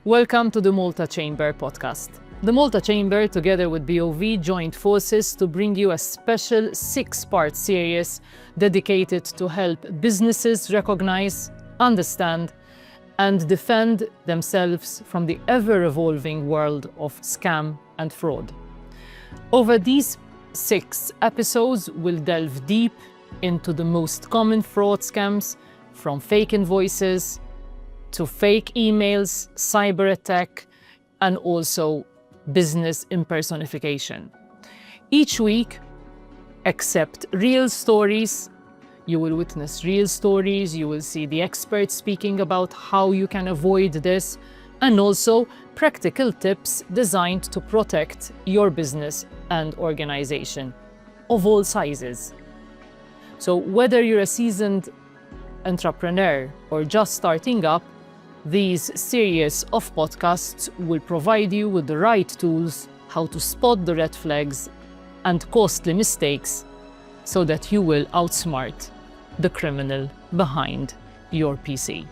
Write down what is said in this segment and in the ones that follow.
Welcome to the Malta Chamber podcast. The Malta Chamber, together with BOV, joined forces to bring you a special 6-part series dedicated to help businesses recognize, understand, and defend themselves from the ever-evolving world of scam and fraud. Over these 6 episodes, we'll delve deep into the most common fraud scams, from fake invoices to fake emails, cyber attack, and also business impersonification. Each week, accept real stories. You will witness real stories, you will see the experts speaking about how you can avoid this, and also practical tips designed to protect your business and organization of all sizes. So whether you're a seasoned entrepreneur or just starting up, these series of podcasts will provide you with the right tools how to spot the red flags and costly mistakes so that you will outsmart the criminal behind your PC.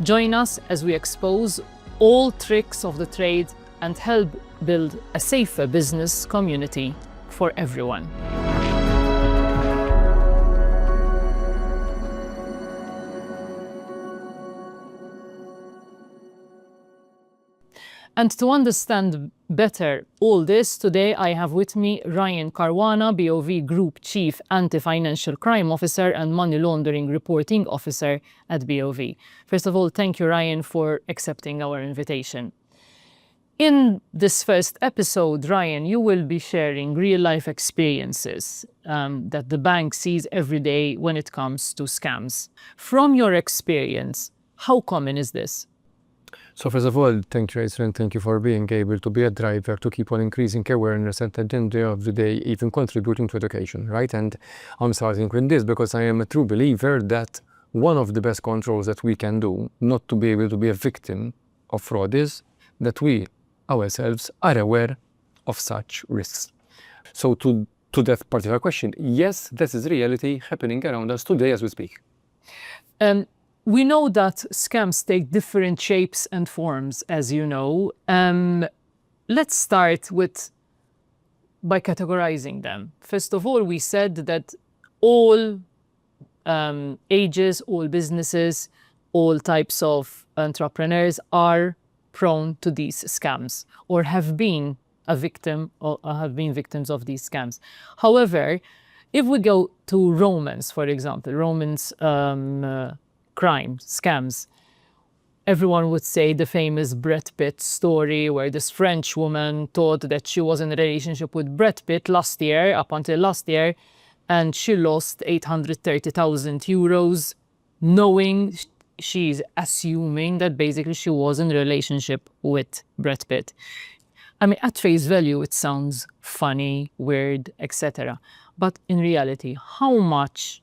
Join us as we expose all tricks of the trade and help build a safer business community for everyone. And to understand better all this, today I have with me Ryan Caruana, BOV Group Chief Anti-Financial Crime Officer and Money Laundering Reporting Officer at BOV. First of all, thank you, Ryan, for accepting our invitation. In this first episode, Ryan, you will be sharing real-life experiences that the bank sees every day when it comes to scams. From your experience, how common is this? So first of all, thank you, Rachel, and thank you for being able to be a driver to keep on increasing awareness and at the end of the day, even contributing to education, right? And I'm starting with this because I am a true believer that one of the best controls that we can do not to be able to be a victim of fraud is that we ourselves are aware of such risks. So to that particular question, yes, this is reality happening around us today as we speak. We know that scams take different shapes and forms, as you know. Let's start by categorizing them. First of all, we said that all ages, all businesses, all types of entrepreneurs are prone to these scams or have been victims of these scams. However, if we go to romance, for example, crime, scams. Everyone would say the famous Brad Pitt story where this French woman thought that she was in a relationship with Brad Pitt up until last year, and she lost 830,000 euros, knowing she's assuming that basically she was in a relationship with Brad Pitt. I mean, at face value, it sounds funny, weird, etc. But in reality, how much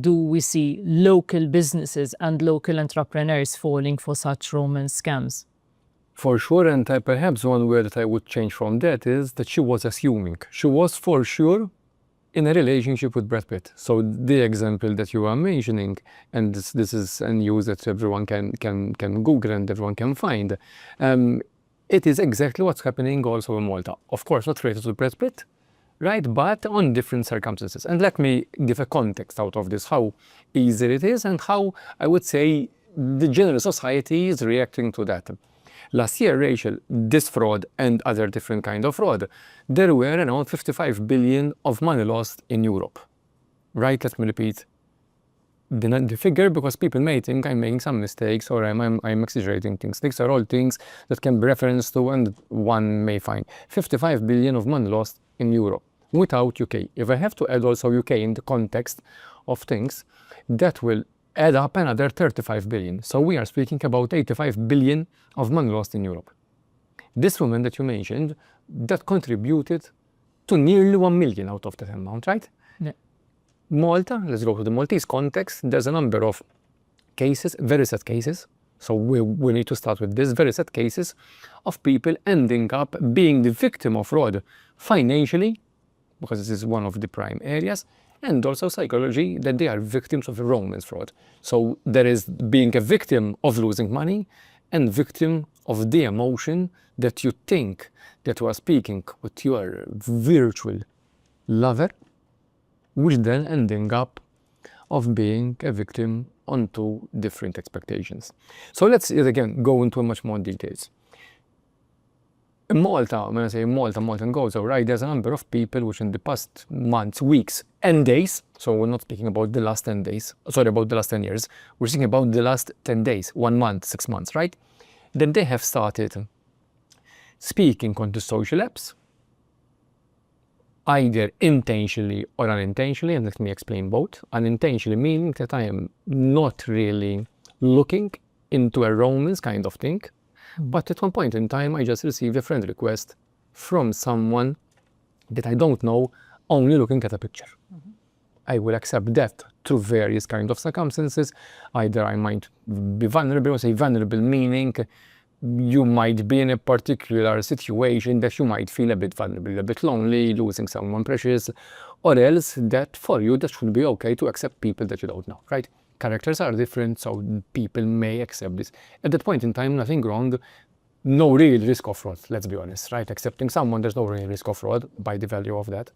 do we see local businesses and local entrepreneurs falling for such romance scams? For sure, and perhaps one word that I would change from that is that she was assuming. She was for sure in a relationship with Brad Pitt. So the example that you are mentioning, and this is a news that everyone can Google and everyone can find, it is exactly what's happening also in Malta. Of course, not related to Brad Pitt, right, but on different circumstances. And let me give a context out of this, how easy it is and how I would say the general society is reacting to that. Last year, Rachel, this fraud and other different kind of fraud, there were around 55 billion of money lost in Europe, right? Let me repeat the figure because people may think I'm making some mistakes or I'm exaggerating things. These are all things that can be referenced to and one may find. 55 billion of money lost in Europe without UK. If I have to add also UK in the context of things, that will add up another 35 billion. So we are speaking about 85 billion of money lost in Europe. This woman that you mentioned, that contributed to nearly 1 million out of that amount, right? Yeah. Malta, let's go to the Maltese context, there's a number of cases, very sad cases. So we need to start with this, very sad cases of people ending up being the victim of fraud financially, because this is one of the prime areas, and also psychology, that they are victims of a romance fraud. So there is being a victim of losing money, and victim of the emotion that you think that you are speaking with your virtual lover, which then ending up of being a victim onto different expectations. So let's again go into much more details. In Malta, when I say Malta, Malta goes, all right, there's a number of people which in the past months, weeks, and days, so we're not speaking about the last 10 days, sorry, about the last 10 years, we're speaking about the last 10 days, 1 month, 6 months, right? Then they have started speaking on the social apps, either intentionally or unintentionally, and let me explain both. Unintentionally meaning that I am not really looking into a romance kind of thing, but at one point in time I just received a friend request from someone that I don't know, only looking at a picture. I will accept that through various kind of circumstances. Either I might be vulnerable, or say vulnerable meaning you might be in a particular situation that you might feel a bit vulnerable, a bit lonely, losing someone precious, or else that for you that should be okay to accept people that you don't know, right? Characters are different, so people may accept this. At that point in time, nothing wrong, no real risk of fraud, let's be honest, right? Accepting someone, there's no real risk of fraud by the value of that.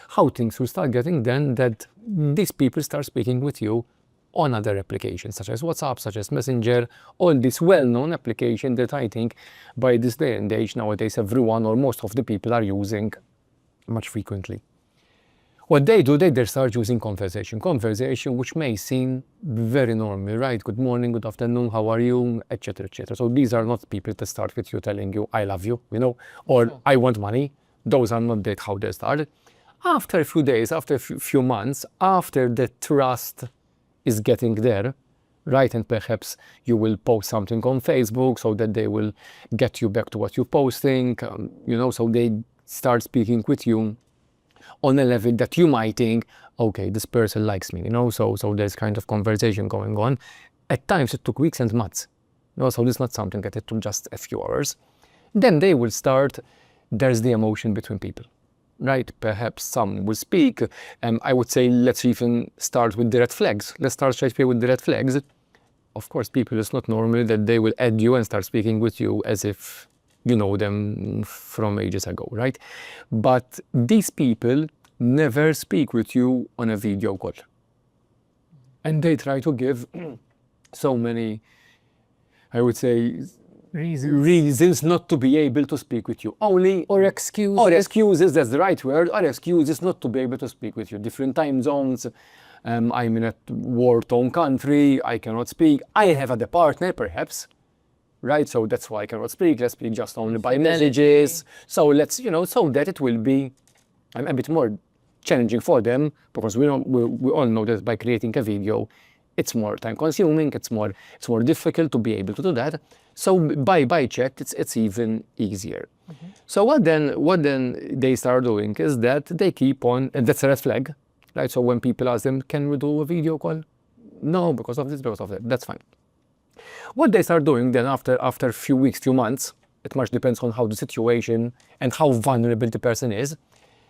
How things will start getting then that these people start speaking with you on other applications, such as WhatsApp, such as Messenger, all these well-known applications that I think by this day and age nowadays everyone or most of the people are using much frequently. What they do, they start using conversation which may seem very normal, right? Good morning, good afternoon, how are you, etc., etc. So these are not people that start with you telling you, I love you, you know, or I want money. Those are not that how they started. After a few days, after a few months, after the trust is getting there, right? And perhaps you will post something on Facebook so that they will get you back to what you're posting, you know, so they start speaking with you on a level that you might think, okay, this person likes me, you know, so there's kind of conversation going on. At times it took weeks and months, you know, so this is not something that it took just a few hours. Then they will start, there's the emotion between people. Right, perhaps some will speak. I would say let's even start with the red flags. Let's start straight away with the red flags. Of course, people, it's not normal that they will add you and start speaking with you as if you know them from ages ago, right? But these people never speak with you on a video call. And they try to give so many, I would say, reasons not to be able to speak with you. Or excuses, that's the right word, or excuses not to be able to speak with you. Different time zones, I'm in a war-torn country, I cannot speak, I have a partner perhaps, right? So that's why I cannot speak, let's speak just only by messages. So let's, you know, so that it will be a bit more challenging for them, because we all know that by creating a video, it's more time consuming, it's more difficult to be able to do that. So by chat, it's even easier. So what then they start doing is that they keep on, and that's a red flag, right? So when people ask them, can we do a video call? No, because of this, because of that, that's fine. What they start doing then after a few weeks, few months, it much depends on how the situation and how vulnerable the person is,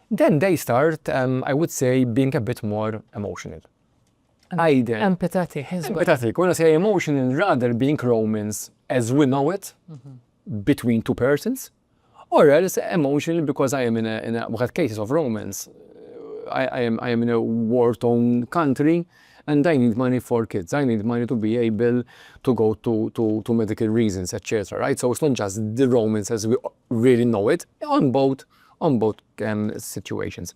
then they start, I would say, being a bit more emotional. Empathetic. When I say emotional, rather being romance as we know it, between two persons, or else emotional because I am in a we had cases of romance. I am in a war-torn country and I need money for kids. I need money to be able to go to medical reasons, etc. Right? So it's not just the romance as we really know it on both situations.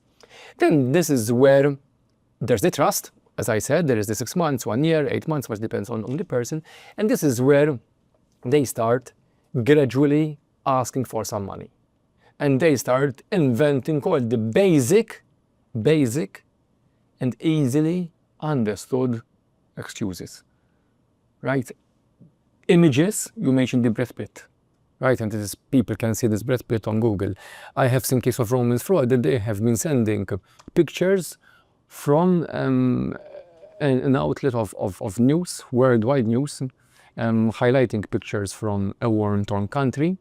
Then this is where there's the trust. As I said, there is the 6 months, 1 year, 8 months, which depends on the person. And this is where they start gradually asking for some money. And they start inventing all the basic and easily understood excuses. Right? Images, you mentioned the Brad Pitt. Right, and this is, people can see this Brad Pitt on Google. I have seen cases of romance fraud that they have been sending pictures from an outlet of news, worldwide news, highlighting pictures from a war-torn country.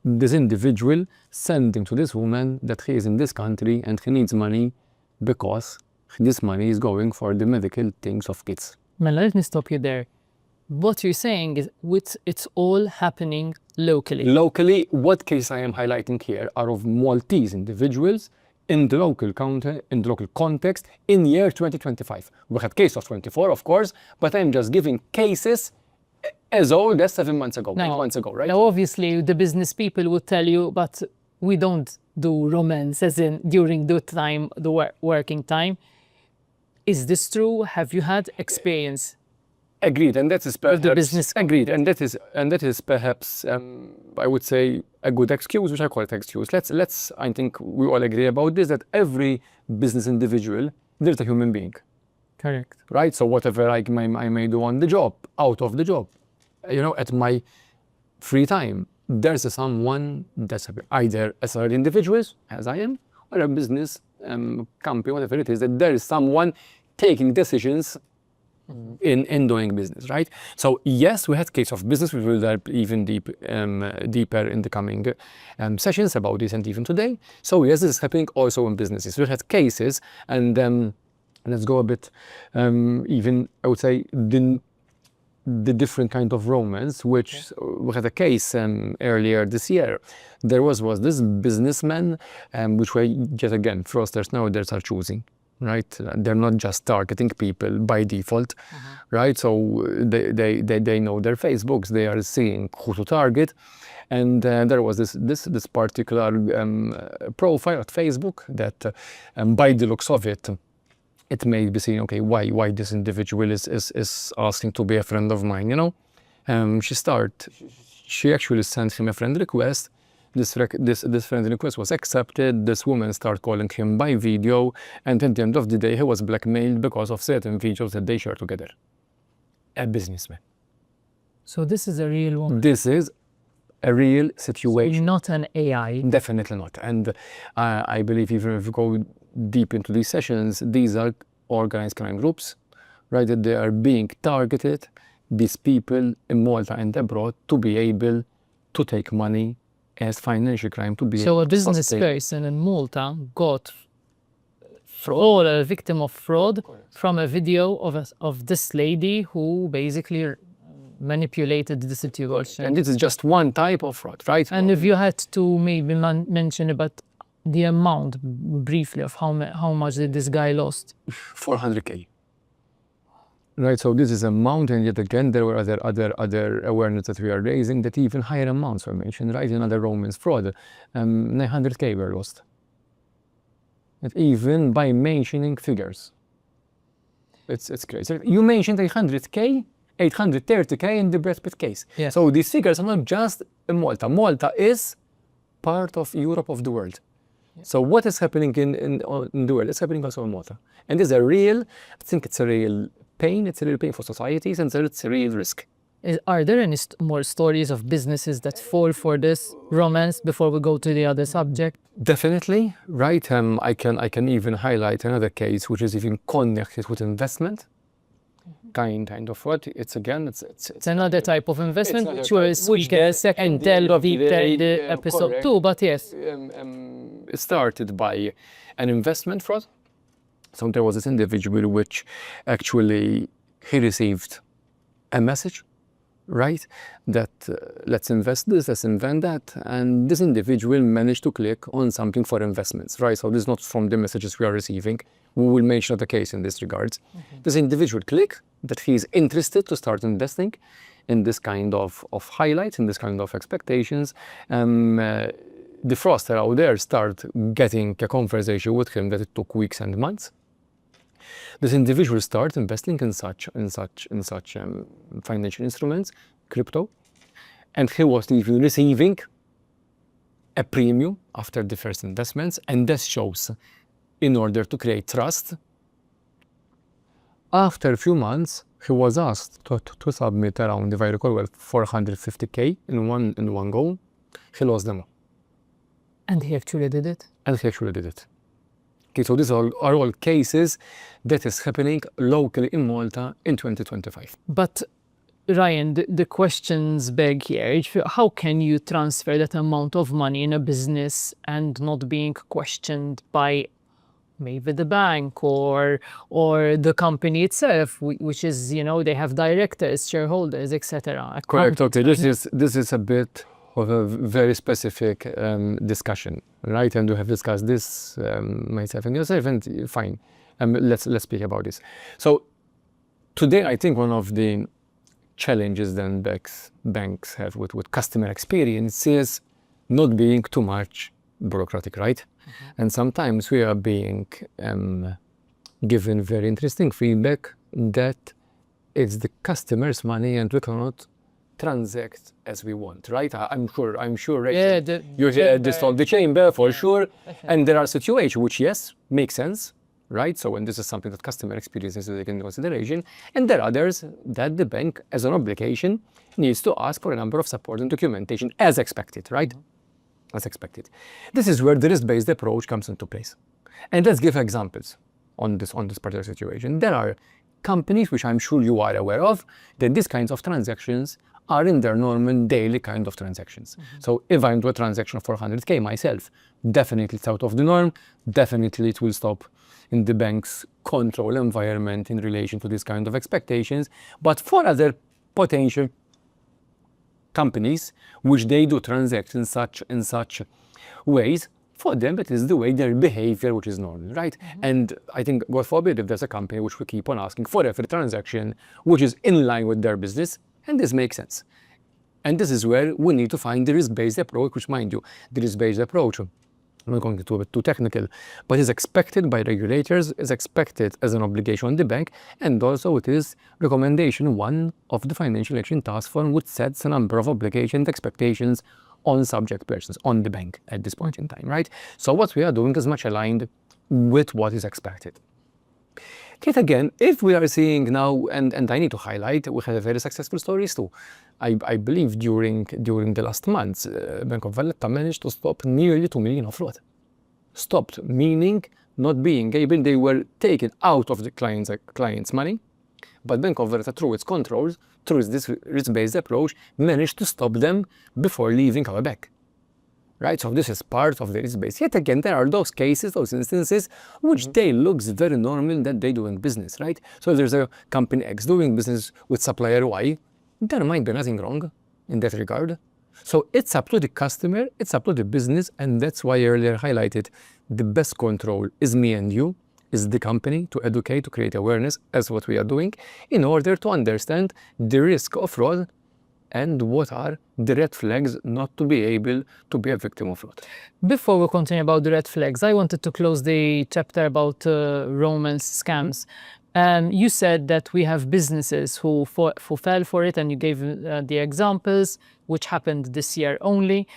This individual sending to this woman that he is in this country and he needs money because this money is going for the medical things of kids. Mela, let me stop you there. What you're saying is it's all happening locally. Locally, what case I am highlighting here are of Maltese individuals in the local context in year 2025. We had case of 24, of course, but I'm just giving cases as old as 7 months ago, 8 months ago, right? Now, obviously, the business people would tell you, but we don't do romance as in during the time, the working time. Is this true? Have you had experience? Agreed, and that is perhaps the business agreed, and that is perhaps I would say a good excuse, which I call it excuse. Let's I think we all agree about this, that every business individual, there's a human being, Correct. right? So whatever I may do on the job, out of the job, at my free time, there's someone that's either a salaried individual, as I am, or a business company, whatever it is, that there is someone taking decisions in doing business, right? So yes, we had case of business. We will dive even deeper in the coming sessions about this, and even today. So yes, this is happening also in businesses. We had cases, and let's go a bit even, I would say, the different kind of romance, which we had a case earlier this year. There was this businessman, which were yet again fraudsters nowadays are choosing. Right, they're not just targeting people by default, right? So they know their Facebooks, they are seeing who to target, and there was this particular profile at Facebook that, by the looks of it, it may be seen, okay, why this individual is asking to be a friend of mine, She actually sent him a friend request. This friend request was accepted. This woman started calling him by video, and at the end of the day, he was blackmailed because of certain videos that they share together. A businessman. So this is a real one. This is a real situation. Not an AI. Definitely not. And I believe even if you go deep into these sessions, these are organized crime groups, right? That they are being targeted, these people in Malta and abroad, to be able to take money as financial crime to be. So a business person in Malta got a victim of fraud from a video of this lady who basically manipulated the situation. And this is just one type of fraud, right? And if you had to maybe mention about the amount briefly of how much did this guy lost? 400K. Right, so this is a amount, and yet again there were other awareness that we are raising, that even higher amounts were mentioned, right? In other romance fraud, 900K were lost. And even by mentioning figures, it's crazy. You mentioned 800K, 830K in the Brad Pitt case. Yeah. So these figures are not just in Malta. Malta is part of Europe, of the world. Yeah. So what is happening in the world? It's happening also in Malta, and it's a real pain. It's a real pain for societies, and so it's a real risk. Are there any more stories of businesses that fall for this romance before we go to the other subject? Definitely, right. I can even highlight another case which is even connected with investment. Kind of what? It's another type of investment, which we'll speak a second tell deeper in the episode 2, but yes. It started by an investment fraud. So there was this individual which actually he received a message, right? That let's invest this, let's invent that. And this individual managed to click on something for investments, right? So this is not from the messages we are receiving. We will mention the case in this regard. This individual click that he is interested to start investing in this kind of highlights, in this kind of expectations. The fraudster out there started getting a conversation with him that it took weeks and months. This individual started investing in such financial instruments, crypto, and he was even receiving a premium after the first investments, and this shows in order to create trust. After a few months, he was asked to submit around, if I recall well, 450K in one go. He lost them all. And he actually did it? Okay, so these are all cases that is happening locally in Malta in 2025. But Ryan, the questions beg here. How can you transfer that amount of money in a business and not being questioned by maybe the bank or the company itself, which is, they have directors, shareholders, etc. Correct. Okay, this is a bit of a very specific discussion, right? And we have discussed this myself and yourself, and fine. Let's speak about this. So today, I think one of the challenges then banks have with customer experience is not being too much bureaucratic, right? And sometimes we are being given very interesting feedback that it's the customer's money and we cannot transact as we want, right? I'm sure, Rachel, you hear this on the chamber for sure. And there are situations which, yes, make sense, right? So when this is something that customer experience is taken into consideration, and there are others that the bank, as an obligation, needs to ask for a number of support and documentation as expected, right? As expected. This is where the risk-based approach comes into place. And let's give examples on this particular situation. There are companies, which I'm sure you are aware of, that these kinds of transactions are in their normal daily kind of transactions. So if I'm doing a transaction for 100K myself, definitely it's out of the norm, definitely it will stop in the bank's control environment in relation to this kind of expectations. But for other potential companies, which they do transact in such ways, for them it is the way their behavior which is normal, right? And I think, God forbid, if there's a company which will keep on asking for every transaction which is in line with their business, and this makes sense. And this is where we need to find the risk-based approach, which, mind you, the risk-based approach, I'm not going to be a bit too technical, but is expected by regulators, is expected as an obligation on the bank, and also it is recommendation 1 of the Financial Action Task Force, which sets a number of obligations, expectations on subject persons, on the bank at this point in time, right? So what we are doing is much aligned with what is expected. Yet again, if we are seeing now, and I need to highlight, we had very successful stories too. I believe during the last months, Bank of Valletta managed to stop nearly 2 million of fraud. Stopped, meaning not being able, they were taken out of the client's money, but Bank of Valletta, through its controls, through this risk-based approach, managed to stop them before leaving our bank. Right, so this is part of the risk base. Yet again, there are those cases, those instances, which they looks very normal that they doing business, right? So if there's a company X doing business with supplier Y, there might be nothing wrong in that regard. So it's up to the customer, it's up to the business, and that's why I earlier highlighted the best control is me and you, is the company, to educate, to create awareness, as what we are doing, in order to understand the risk of fraud and what are the red flags not to be able to be a victim of fraud. Before we continue about the red flags, I wanted to close the chapter about romance scams. You said that we have businesses who fell for it, and you gave the examples, which happened this year only.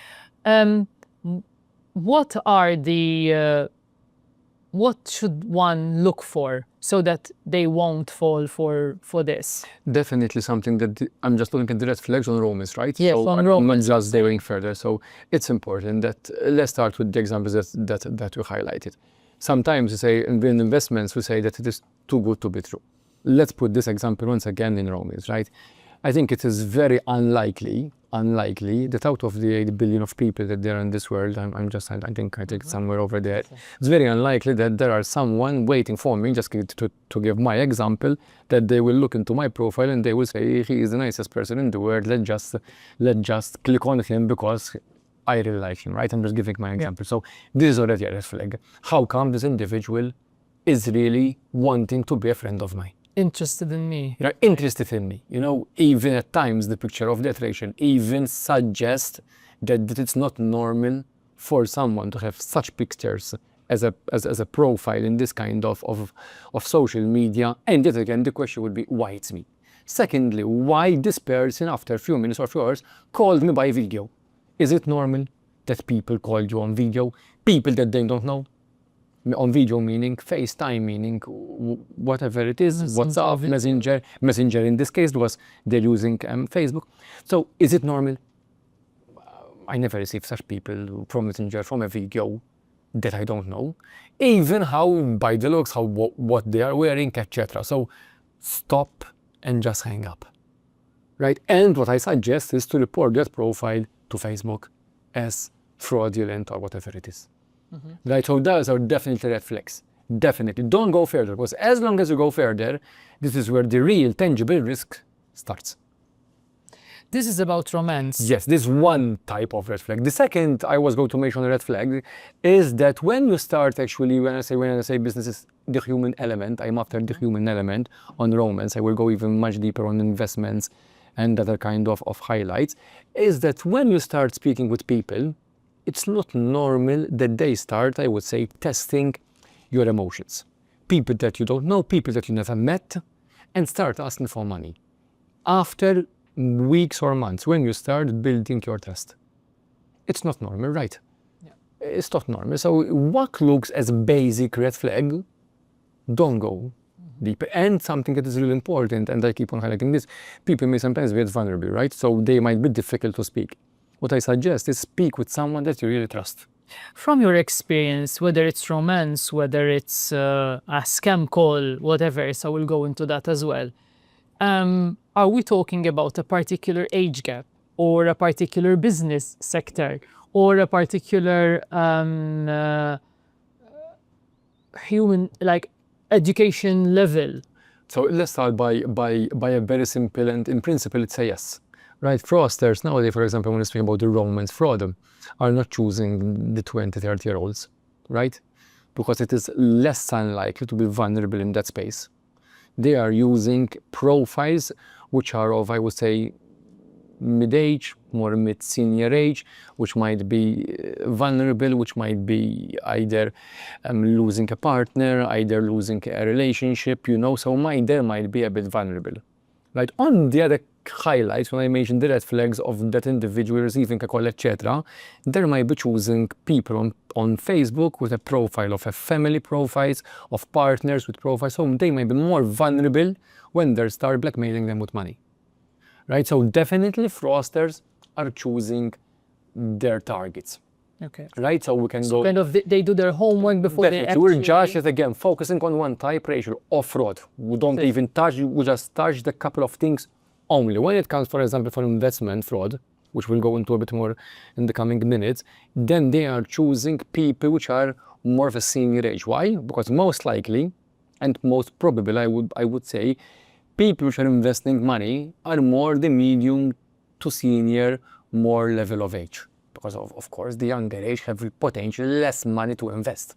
What should one look for so that they won't fall for this? Definitely something that I'm just looking at the red flags on romance, right? Yes, so on romance. I'm just going further. So it's important that let's start with the examples that you highlighted. Sometimes we say in investments, we say that it is too good to be true. Let's put this example once again in romance, right? I think it is very unlikely that out of the 8 billion of people that there are in this world, I think somewhere over there, it's very unlikely that there are someone waiting for me, just to give my example, that they will look into my profile and they will say, he is the nicest person in the world, let's just click on him because I really like him, right? I'm just giving my example. So this is already a red flag. How come this individual is really wanting to be a friend of mine? Interested in me. Interested in me. Even at times the picture of that Rachel even suggests that it's not normal for someone to have such pictures as a profile in this kind of social media. And yet again, the question would be, why it's me? Secondly, why this person, after a few minutes or a few hours, called me by video? Is it normal that people call you on video? People that they don't know? On video meaning FaceTime, meaning whatever it is, WhatsApp, Messenger in this case they're using Facebook. So is it normal? I never received such people from Messenger, from a video that I don't know. Even how, by the looks, what they are wearing, etc. So stop and just hang up, right? And what I suggest is to report that profile to Facebook as fraudulent or whatever it is. Right, so those are definitely red flags. Definitely. Don't go further, because as long as you go further, this is where the real tangible risk starts. This is about romance. Yes, this is one type of red flag. The second I was going to mention a red flag is that when you start actually, when I say business is the human element, I'm after the human element on romance. I will go even much deeper on investments and other kind of highlights, is that when you start speaking with people, it's not normal that they start, I would say, testing your emotions. People that you don't know, people that you never met, and start asking for money. After weeks or months, when you start building your trust. It's not normal, right? Yeah. It's not normal. So what looks as a basic red flag, don't go deeper. And something that is really important, and I keep on highlighting this, people may sometimes be vulnerable, right? So they might be difficult to speak. What I suggest is speak with someone that you really trust. From your experience, whether it's romance, whether it's a scam call, whatever, so we'll go into that as well. Are we talking about a particular age gap, or a particular business sector, or a particular human, like, education level? So let's start by a very simple, and in principle it's a yes. Right, fraudsters nowadays, for example, when we speak about the romance fraud, are not choosing the 20, 30-year-olds, right? Because it is less unlikely to be vulnerable in that space. They are using profiles which are of, I would say, mid-age, more mid-senior age, which might be vulnerable, which might be either losing a partner, either losing a relationship, so there might be a bit vulnerable. Right? On the other highlights, when I mentioned the red flags of that individual receiving a call, etc., there might be choosing people on Facebook with a profile of a family profiles, of partners with profiles, so they might be more vulnerable when they start blackmailing them with money. Right? So definitely fraudsters are choosing their targets. Okay. Right? So we can So go... kind of they do their homework before they Definitely. actually... We're just, again, focusing on one type, Rachel, of fraud. We don't even touch, we just touch the couple of things only. When it comes, for example, for investment fraud, which we'll go into a bit more in the coming minutes, then they are choosing people which are more of a senior age. Why? Because most likely, and most probably, I would say, people which are investing money are more the medium to senior, more level of age. Because of course, the younger age have potentially less money to invest.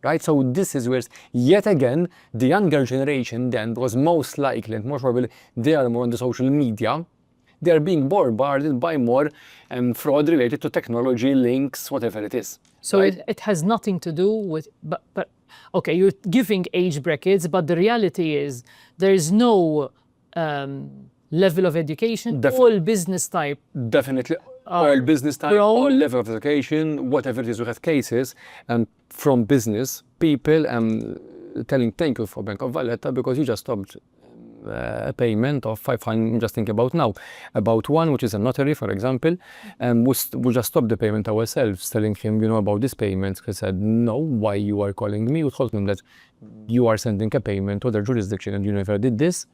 Right? So this is where, yet again, the younger generation then was most likely and most probably they are more on the social media. They are being bombarded by more fraud related to technology, links, whatever it is. So right? it has nothing to do with, but okay, you're giving age brackets, but the reality is there is no level of education, all business type. Definitely. All business type, all level of education, whatever it is, we have cases from business people telling thank you for Bank of Valletta because you just stopped a payment of 500, I'm just thinking about now, about one which is a notary, for example, and we just stopped the payment ourselves, telling him, about this payment. He said, no, why you are calling me? We told him that you are sending a payment to other jurisdiction and you never did this.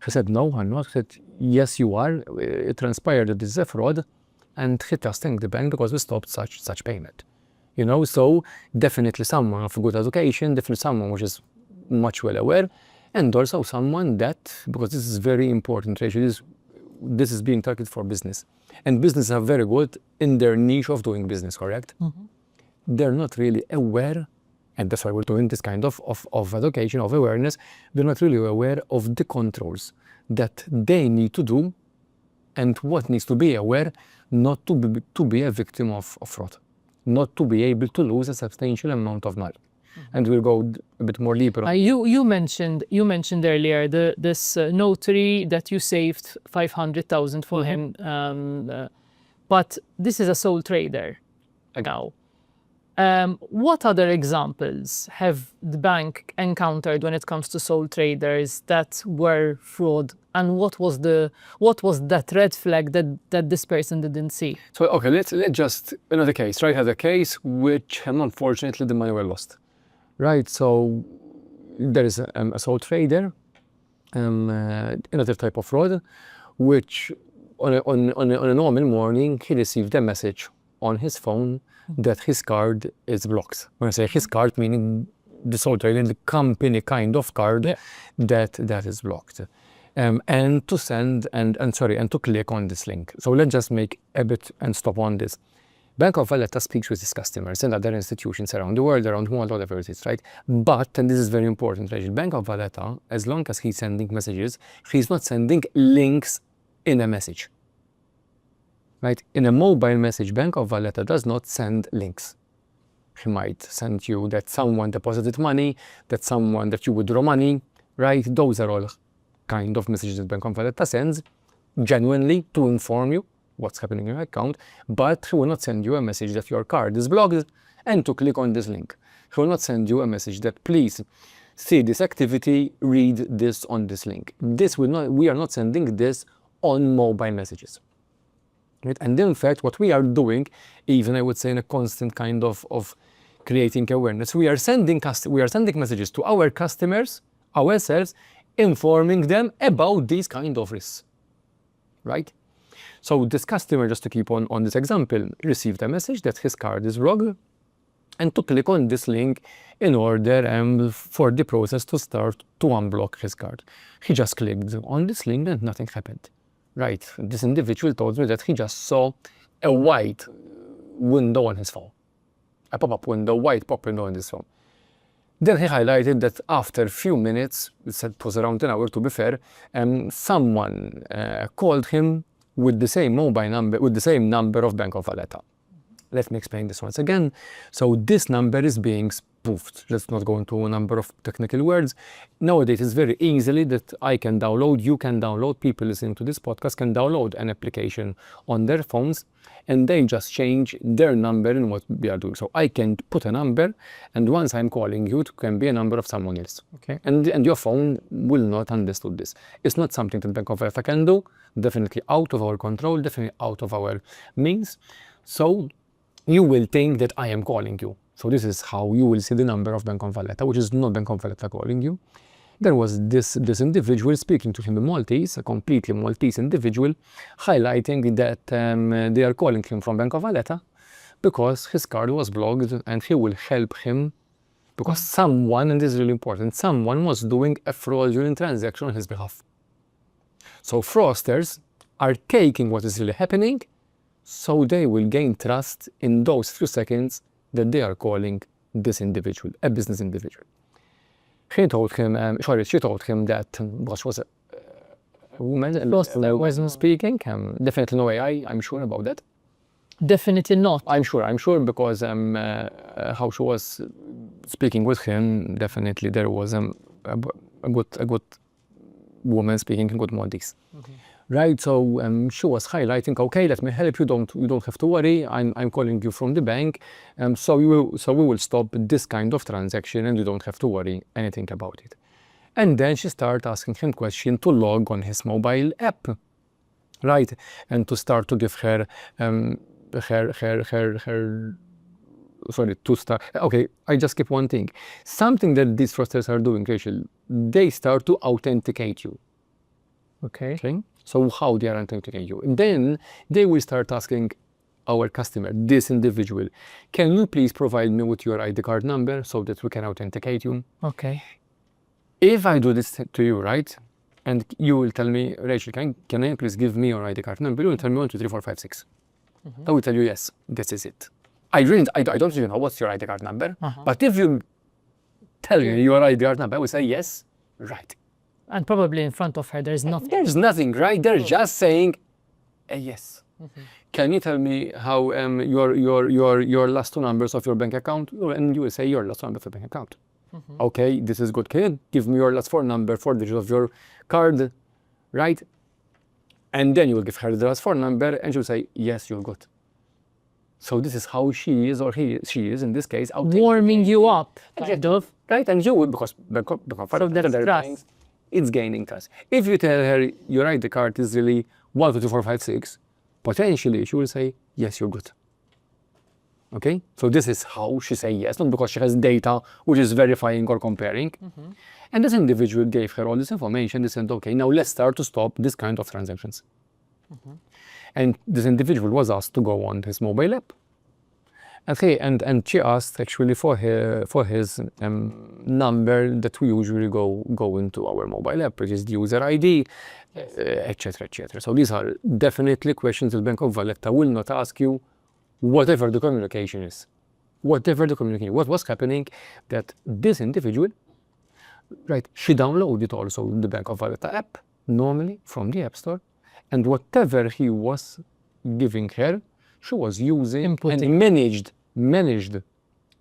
He said, no, I'm not. He said, yes, you are. It transpired that this is a fraud. And he just thanked the bank because we stopped such payment. So definitely someone of good education, definitely someone which is much well aware, and also someone that, because this is very important, Rachel, this is being targeted for business. And businesses are very good in their niche of doing business, correct? Mm-hmm. They're not really aware, and that's why we're doing this kind of education, of awareness. They're not really aware of the controls that they need to do and what needs to be aware not to be a victim of fraud, not to be able to lose a substantial amount of money. Mm-hmm. And we'll go a bit more deeper. You mentioned earlier this notary that you saved 500,000 for him, but this is a sole trader now. What other examples have the bank encountered when it comes to sole traders that were fraud? And what was that red flag that this person didn't see? So okay, let's just another case, right? Had a case which unfortunately the money were lost, right? So there is a sole trader, another type of fraud, which on a normal morning he received a message on his phone that his card is blocked. When I say his card, meaning this hotel in the company kind of card that is blocked. And to send and to click on this link. So let's just make a bit and stop on this. Bank of Valletta speaks with its customers and other institutions around the world, around Malta, whatever it is, right? But, and this is very important, Rachel, Bank of Valletta, as long as he's sending messages, he's not sending links in a message. Right? In a mobile message, Bank of Valletta does not send links. He might send you that someone deposited money, that you withdraw money, right? Those are all kind of messages that Bank of Valletta sends genuinely to inform you what's happening in your account, but he will not send you a message that your card is blocked and to click on this link. He will not send you a message that please see this activity, read this on this link. We are not sending this on mobile messages. Right? And in fact, what we are doing, even I would say in a constant kind of creating awareness, we are sending messages to our customers, ourselves, informing them about these kind of risks, right? So this customer, just to keep on this example, received a message that his card is blocked and to click on this link in order for the process to start to unblock his card. He just clicked on this link and nothing happened, right? This individual told me that he just saw a white window on his phone, a pop-up window, white pop window on his phone. Then he highlighted that after a few minutes, it was around an hour to be fair, someone called him with the same mobile number, with the same number of Bank of Valletta. Let me explain this once again. So this number is being spoofed. Let's not go into a number of technical words. Nowadays, it's very easily that I can download, you can download, people listening to this podcast can download an application on their phones and they just change their number in what we are doing. So I can put a number and once I'm calling you, it can be a number of someone else. Okay. And your phone will not understand this. It's not something that Bank of Valletta can do, definitely out of our control, definitely out of our means. So you will think that I am calling you. So this is how you will see the number of Bank of Valletta, which is not Bank of Valletta calling you. There was this individual speaking to him in Maltese, a completely Maltese individual, highlighting that they are calling him from Bank of Valletta because his card was blocked and he will help him because someone, and this is really important, someone was doing a fraudulent transaction on his behalf. So fraudsters are taking what is really happening so they will gain trust in those few seconds that they are calling this individual, a business individual. She told him that Bosch was a woman, wasn't speaking. Definitely no AI, I'm sure about that. Definitely not. I'm sure because how she was speaking with him, definitely there was a good woman speaking in good Maltese. Mm-hmm. Right, so she was highlighting, okay, let me help you, you don't have to worry, I'm calling you from the bank, so we will stop this kind of transaction and you don't have to worry anything about it. And then she started asking him questions to log on his mobile app, right, and to start to give her, okay, I just keep one thing. Something that these fraudsters are doing, Rachel, they start to authenticate you. Okay. So how they are authenticating you? And then they will start asking our customer, this individual, can you please provide me with your ID card number so that we can authenticate you? Okay. If I do this to you, right, and you will tell me, Rachel, can you please give me your ID card number? You will tell me 1, 2, 3, 4, 5, 6. Mm-hmm. I will tell you, yes, this is it. I don't even know what's your ID card number, but if you tell me your ID card number, I will say yes, right. And probably in front of her, there's nothing. There's nothing, right? They're just saying, yes. Mm-hmm. Can you tell me how your last two numbers of your bank account? And you will say your last number of your bank account. Mm-hmm. Okay, this is good. Can you give me your last four digits of your card, right? And then you will give her the last four number, and she will say, yes, you're good. So this is how she is, or she is in this case, warming you up, kind of. Right, and you would, because of that, it's gaining trust. If you tell her your ID card is really 1, 2, 3, 4, 5, 6, potentially she will say, yes, you're good. Okay? So this is how she say yes, not because she has data which is verifying or comparing. Mm-hmm. And this individual gave her all this information. They said, okay, now let's start to stop this kind of transactions. Mm-hmm. And this individual was asked to go on his mobile app Okay, and she asked actually for his number that we usually go into our mobile app, which is the user ID, etc., etc. So these are definitely questions that Bank of Valletta will not ask you, whatever the communication is. Whatever the communication, what was happening, that this individual, right, she downloaded also the Bank of Valletta app, normally from the App Store, and whatever he was giving her, she was using and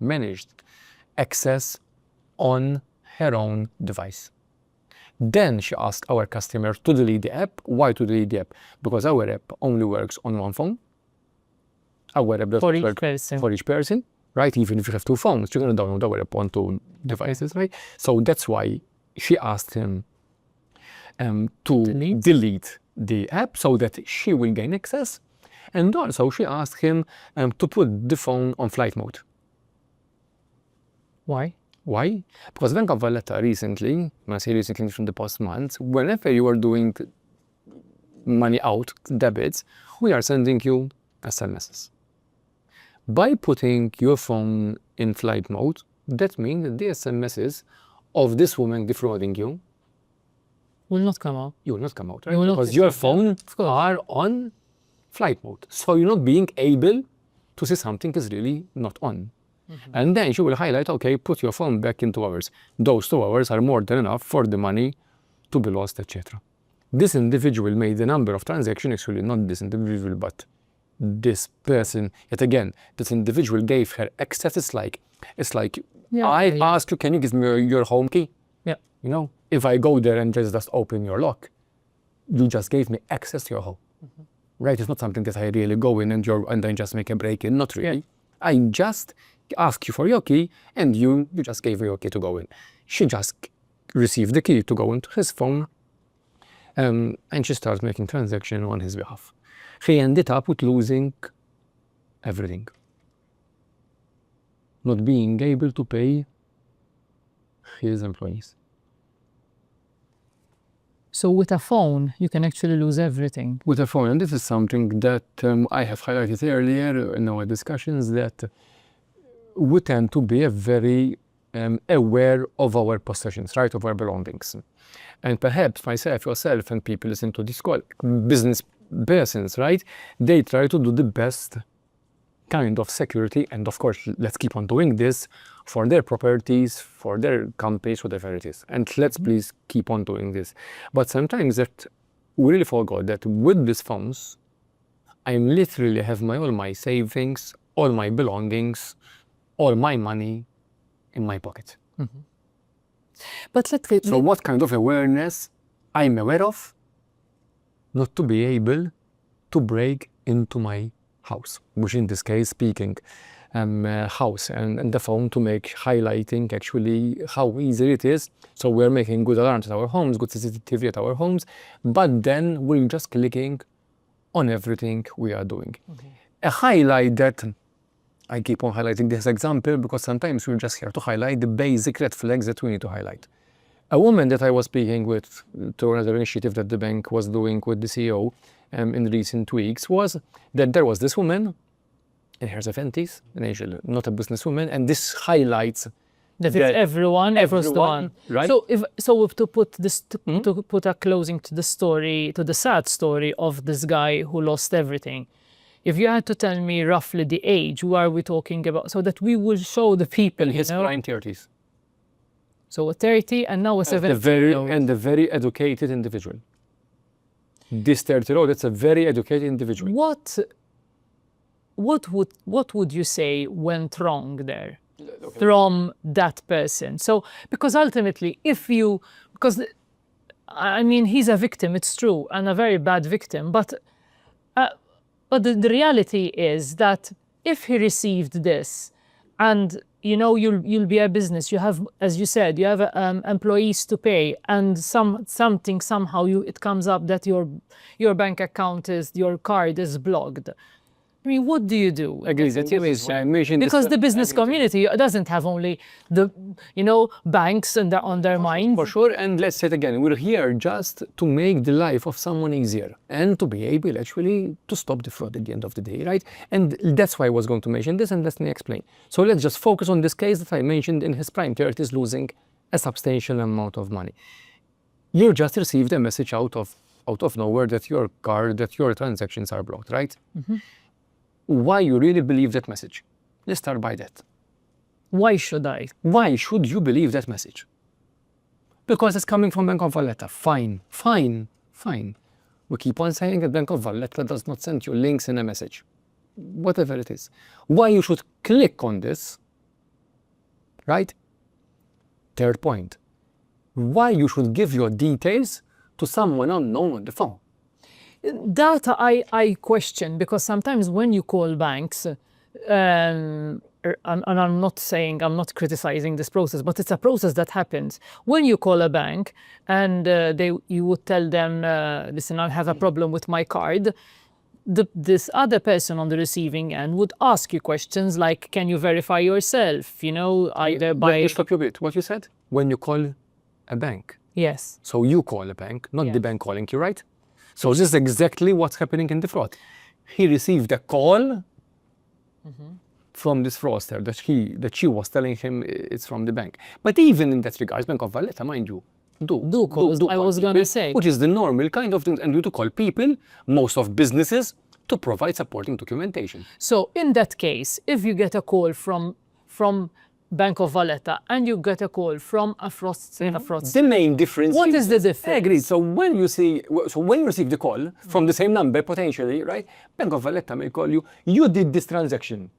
managed access on her own device. Then she asked our customer to delete the app. Why to delete the app? Because our app only works on one phone. Our app doesn't work for each person, right? Even if you have two phones, you're going to download our app on two devices, right? So that's why she asked him to delete the app so that she will gain access. And also she asked him to put the phone on flight mode. Why? Why? Because Bank of Valletta recently, when I say recently from the past months, whenever you are doing money out, debits, we are sending you SMSs. By putting your phone in flight mode, that means that the SMSs of this woman defrauding you will not come out. You will not come out, right? Because your phone are on flight mode. So you're not being able to see something is really not on. And then she will highlight, okay, put your phone back in 2 hours. Those 2 hours are more than enough for the money to be lost, etc. This individual made a number of transactions, actually not this individual, but this person. Yet again, this individual gave her access. It's like I ask you, can you give me your home key? Yeah. You know, if I go there and just open your lock, you just gave me access to your home. Right? It's not something that I really go in and then just make a break in. Not really. Yeah. I just ask you for your key and you just gave her your key to go in. She just received the key to go into his phone and she starts making transactions on his behalf. He ended up with losing everything. Not being able to pay his employees. So with a phone, you can actually lose everything. With a phone, and this is something that I have highlighted earlier in our discussions, that we tend to be very aware of our possessions, right, of our belongings. And perhaps myself, yourself, and people listen to this call, business persons, right, they try to do the best kind of security, and of course, let's keep on doing this for their properties, for their companies, whatever it is. And let's please keep on doing this. But sometimes that we really forgot that with these phones, I literally have all my savings, all my belongings, all my money in my pocket. But so what kind of awareness I'm aware of not to be able to break into my house, which in this case speaking house, and the phone to make highlighting actually how easy it is. So we're making good alarms at our homes, good CCTV at our homes, but then we're just clicking on everything we are doing. A highlight that I keep on highlighting this example because sometimes we're just here to highlight the basic red flags that we need to highlight. A woman that I was speaking with to another initiative that the bank was doing with the CEO in recent weeks was that there was this woman in her 70s, an Asian, not a businesswoman, and this highlights that it's everyone, right? So to put this, to put a closing to the story, to the sad story of this guy who lost everything. If you had to tell me roughly the age, who are we talking about, so that we will show the people, in his prime 30s. So a 30 and now a 70. And a very educated individual. This 30-year-old, that's a very educated individual. What would you say went wrong there from that person? So, because ultimately, I mean, he's a victim, it's true, and a very bad victim, but the reality is that if he received this, and you know, you'll be a business, you have, as you said, you have employees to pay, and something somehow it comes up that your bank account your card is blocked. I mean, what do you do? Agree. That's I mentioned Because this, the business community doesn't have only the, banks on their mind. for sure. And let's say it again, we're here just to make the life of someone easier and to be able actually to stop the fraud at the end of the day, right? And that's why I was going to mention this, and let me explain. So let's just focus on this case that I mentioned in his prime care. It is losing a substantial amount of money. You just received a message out of nowhere that your card, that your transactions are blocked, right? Why you really believe that message? Let's start by that. Why should I? Why should you believe that message? Because it's coming from Bank of Valletta. Fine. We keep on saying that Bank of Valletta does not send you links in a message. Whatever it is. Why you should click on this, right? Third point. Why you should give your details to someone unknown on the phone. That I question, because sometimes when you call banks, and I'm not criticizing this process, but it's a process that happens. When you call a bank and you would tell them, listen, I have a problem with my card, this other person on the receiving end would ask you questions like, can you verify yourself? Either by... Let me stop you a bit. What you said? When you call a bank. Yes. So you call a bank, not the bank calling you, right? So this is exactly what's happening in the fraud. He received a call from this fraudster that she was telling him it's from the bank. But even in that regard, Bank of Valletta, mind you, do call I was going to say. Which is the normal kind of thing, and you to call people, most of businesses, to provide supporting documentation. So in that case, if you get a call from Bank of Valletta and you get a call from a fraudster. The main difference. What is the difference? Agreed. So when you receive the call from the same number potentially, right? Bank of Valletta may call you. You did this transaction,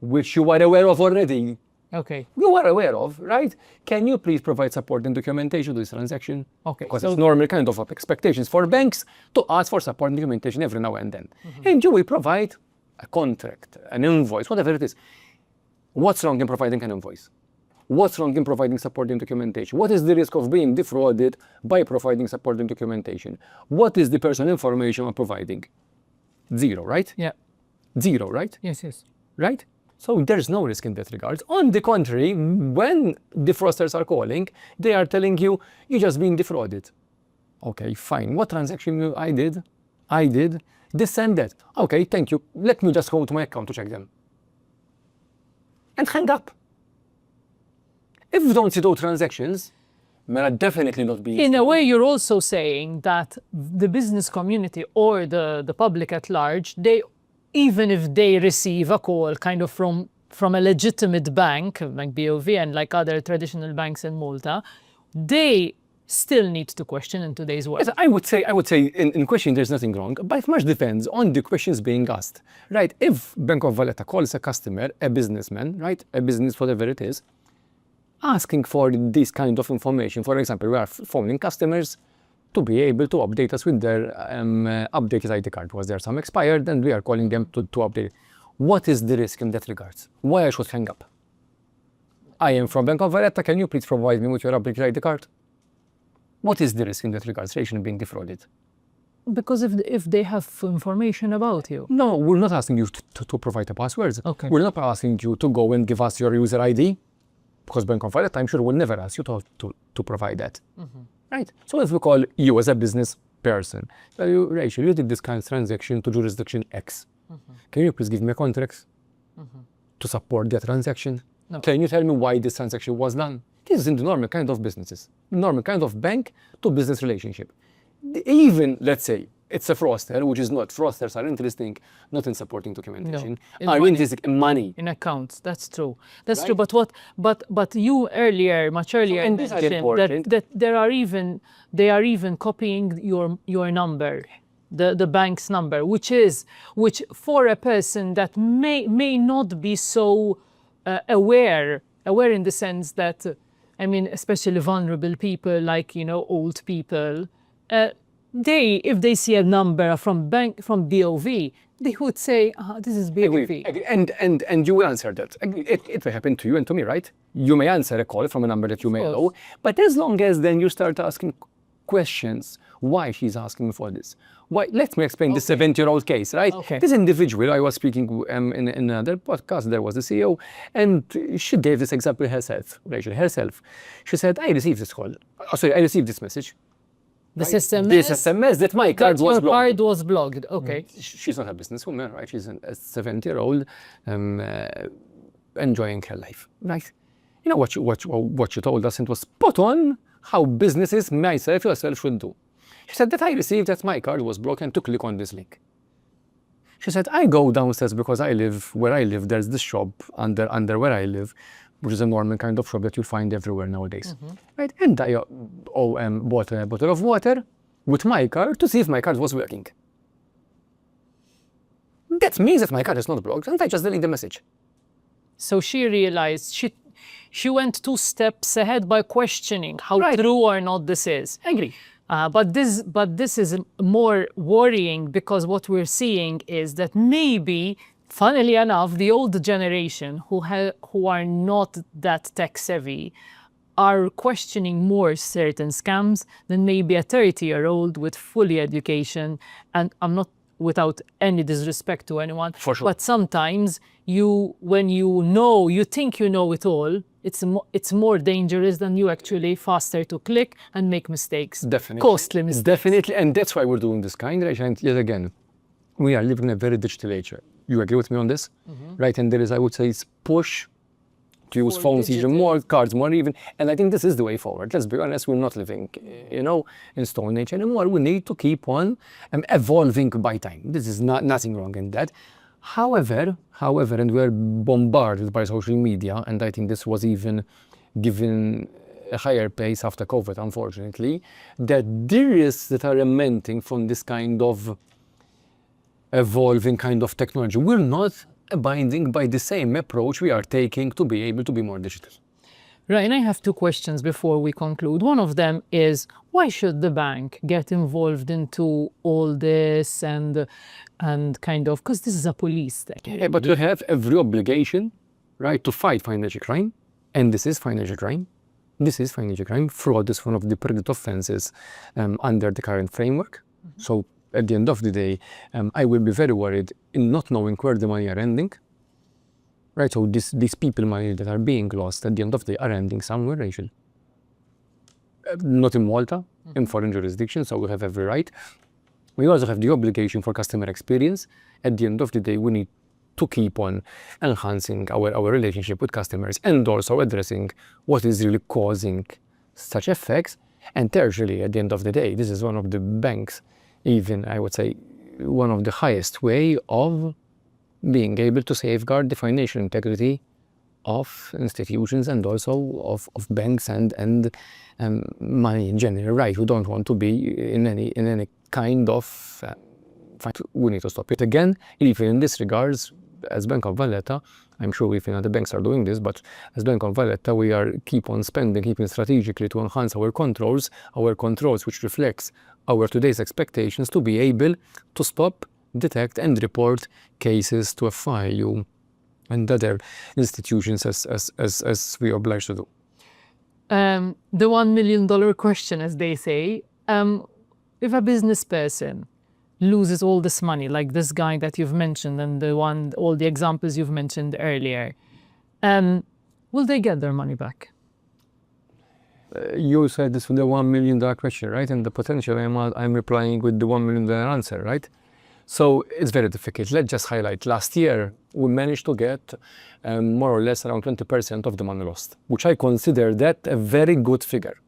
which you are aware of already. Okay. You are aware of, right? Can you please provide support and documentation to this transaction? Okay. Because it's normal kind of expectations for banks to ask for support and documentation every now and then. And you will provide a contract, an invoice, whatever it is. What's wrong in providing an invoice? What's wrong in providing support and documentation? What is the risk of being defrauded by providing support and documentation? What is the personal information I'm providing? Zero, right? Yeah. Zero, right? Yes. Right? So there's no risk in that regard. On the contrary, when the fraudsters are calling, they are telling you, you're just being defrauded. Okay, fine. What transaction I did? This and that. Okay, thank you. Let me just go to my account to check them. And hang up. If you don't see those transactions, may definitely not be. In a way, you're also saying that the business community or the public at large, even if they receive a call kind of from a legitimate bank, like BOV and like other traditional banks in Malta, they still need to question in today's world. Yes, I would say in question there's nothing wrong, but it much depends on the questions being asked, right? If Bank of Valletta calls a customer, a businessman, right, a business, whatever it is, asking for this kind of information, for example, we are phoning customers to be able to update us with their updated ID card. Was there some expired? And we are calling them to update it. What is the risk in that regard? Why I should hang up? I am from Bank of Valletta. Can you please provide me with your updated ID card? What is the risk in that regard, Rachel, being defrauded? Because if they have information about you. No, we're not asking you to provide the passwords. Okay. We're not asking you to go and give us your user ID, because Bank of Valletta, I'm sure, will never ask you to provide that. Right? So if we call you as a business person, tell you, Rachel, you did this kind of transaction to jurisdiction X. Can you please give me a contract to support that transaction? No. Can you tell me why this transaction was done? This is in the normal kind of businesses, normal kind of bank to business relationship. Even, let's say, it's a fraudster, which is not. Fraudsters are interesting, not in supporting documentation. No, Are interested in money. In accounts, that's true. That's Right? true. But you much earlier, and this is mentioned important. that they are even copying your number, the bank's number, which for a person that may not be so aware in the sense that, especially vulnerable people like old people. If they see a number from BOV, they would say, this is BOV. And you will answer that. It will happen to you and to me, right? You may answer a call from a number that you may know, but as long as then you start asking questions why she's asking for this. Why? Let me explain this 70-year-old case, right? Okay. This individual, I was speaking in another podcast, there was the CEO, and she gave this example herself, Rachel, herself. She said, I received this call. Oh, sorry, I received this message. This SMS? This SMS that my card That was your blocked. card was blocked. Okay. She's not a businesswoman, right? She's a 70-year-old enjoying her life, right? You know what you told us, and it was spot on how businesses, myself, yourself should do. She said that I received that my card was broken to click on this link. She said, I go downstairs because where I live, there's this shop under where I live, which is a normal kind of shop that you'll find everywhere nowadays. Right? And I bought a bottle of water with my card to see if my card was working. That means that my card is not blocked, and I just delete the message. So she realized she went 2 steps ahead by questioning how Right. true or not this is. I agree. But this is more worrying because what we're seeing is that maybe, funnily enough, the old generation who are not that tech savvy are questioning more certain scams than maybe a 30-year-old with fully education. And I'm not without any disrespect to anyone, For sure. but sometimes when you think you know it all, it's more dangerous than you actually faster to click and make mistakes. Definitely. Costly mistakes. Definitely, and that's why we're doing this kind, right? And yet again, we are living in a very digital age. You agree with me on this? Right, and there is, I would say, it's push to use For phones digital. even more, cards more even, and I think this is the way forward. Let's be honest, we're not living, in Stone Age anymore. We need to keep on evolving by time. This is nothing wrong in that. However, and we're bombarded by social media, and I think this was even given a higher pace after COVID, unfortunately, that the risks that are emanating from this kind of evolving kind of technology, we're not abiding by the same approach we are taking to be able to be more digital. Right, and I have 2 questions before we conclude. One of them is, why should the bank get involved into all this and kind of, because this is a police thing. Yeah, but you have every obligation, right, to fight financial crime, and this is financial crime. This is financial crime. Fraud is one of the predicate offenses under the current framework. So at the end of the day, I will be very worried in not knowing where the money are ending. Right, so these people money that are being lost at the end of the day are ending somewhere, Rachel. Not in Malta, in foreign jurisdictions, so we have every right. We also have the obligation for customer experience. At the end of the day, we need to keep on enhancing our relationship with customers and also addressing what is really causing such effects. And tertiarily, at the end of the day, this is one of the banks, even I would say, one of the highest way of being able to safeguard the financial integrity of institutions and also of banks and money in general, right? We don't want to be in any kind of fight. We need to stop it. Again, even in this regards, as Bank of Valletta, I'm sure even other banks are doing this, but as Bank of Valletta, we are keeping strategically to enhance our controls, which reflects our today's expectations to be able to stop, detect and report cases to FIU and other institutions as we are obliged to do. The $1 million question, as they say, if a business person loses all this money, like this guy that you've mentioned and all the examples you've mentioned earlier, will they get their money back? You said this with the $1 million question, right? And the potential I'm replying with the $1 million answer, right? So it's very difficult. Let's just highlight. Last year, we managed to get more or less around 20% of the money lost, which I consider that a very good figure.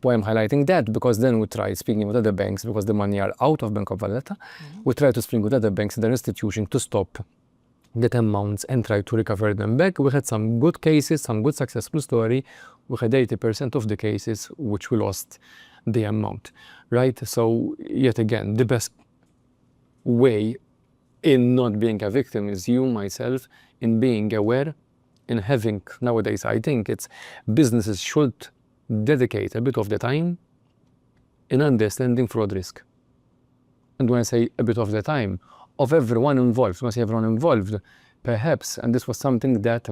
Why I'm highlighting that? Because then we try speaking with other banks, because the money are out of Bank of Valletta. We try to speak with other banks and their institutions to stop that amounts and try to recover them back. We had some good cases, some good successful story. We had 80% of the cases which we lost the amount, right? So yet again, the best way in not being a victim is you, myself, in being aware, in having, nowadays I think it's businesses should dedicate a bit of the time in understanding fraud risk. And when I say a bit of the time, of everyone involved, when I say everyone involved, perhaps, and this was something that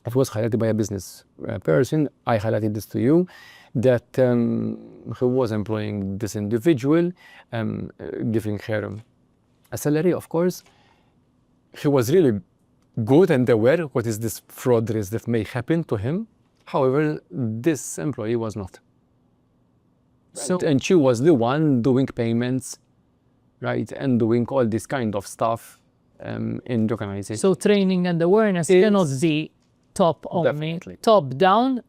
it was highlighted by a business person, I highlighted this to you, that he was employing this individual, giving her a salary, of course. He was really good and aware what is this fraud risk that may happen to him. However, this employee was not. So, And she was the one doing payments, right, and doing all this kind of stuff in the organization. so training and awareness cannot be top only, Definitely. top down.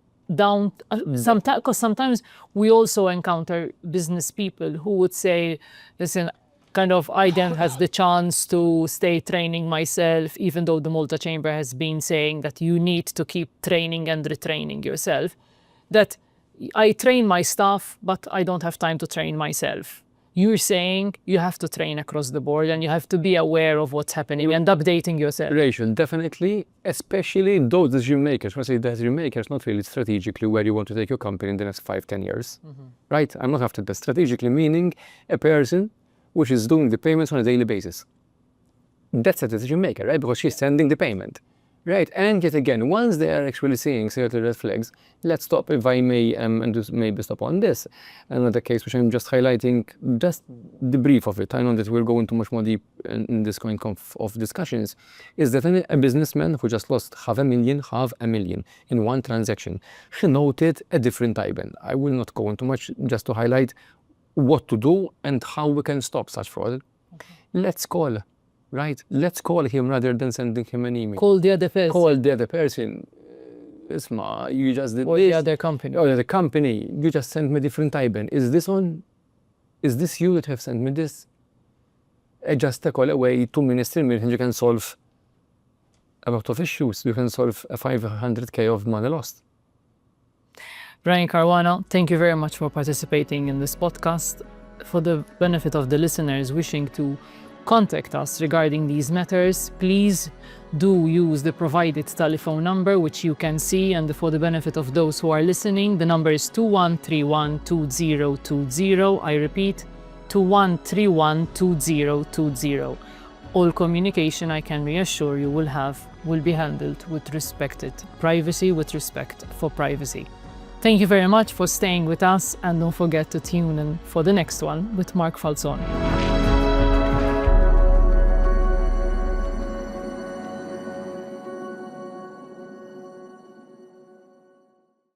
Sometimes, because sometimes we also encounter business people who would say, listen, kind of, I then has the chance to stay training myself, even though the Malta Chamber has been saying that you need to keep training and retraining yourself, that I train my staff, but I don't have time to train myself. You're saying you have to train across the board and you have to be aware of what's happening and updating yourself. Rachel, definitely, especially those decision makers. When I say decision makers, not really strategically where you want to take your company in the next 5-10 years, right? I'm not after that. Strategically meaning a person which is doing the payments on a daily basis. That's a decision maker, right? Because she's sending the payment, right? And yet again, once they are actually seeing certain red flags, let's stop, if I may, and just maybe stop on this. Another case which I'm just highlighting, just the brief of it. I know that we'll go into much more deep in this kind of discussions, is that a businessman who just lost $500,000 in one transaction, he noted a different type. And I will not go into much, just to highlight what to do and how we can stop such fraud. Okay. Let's call, right? Let's call him rather than sending him an email. Call the other person. Call the other person. Isma, you just did Or this. the other company. Or the company, you just sent me different IBAN. Is this you that have sent me this? Just a call away, 2 minutes, 3 minutes, and you can solve a lot of issues. You can solve a $500K of money lost. Ryan Caruana, thank you very much for participating in this podcast. For the benefit of the listeners wishing to contact us regarding these matters, please do use the provided telephone number, which you can see, and for the benefit of those who are listening, the number is 21312020. I repeat, 21312020. All communication, I can reassure you, will be handled with respect for privacy. Thank you very much for staying with us, and don't forget to tune in for the next one with Mark Falzone.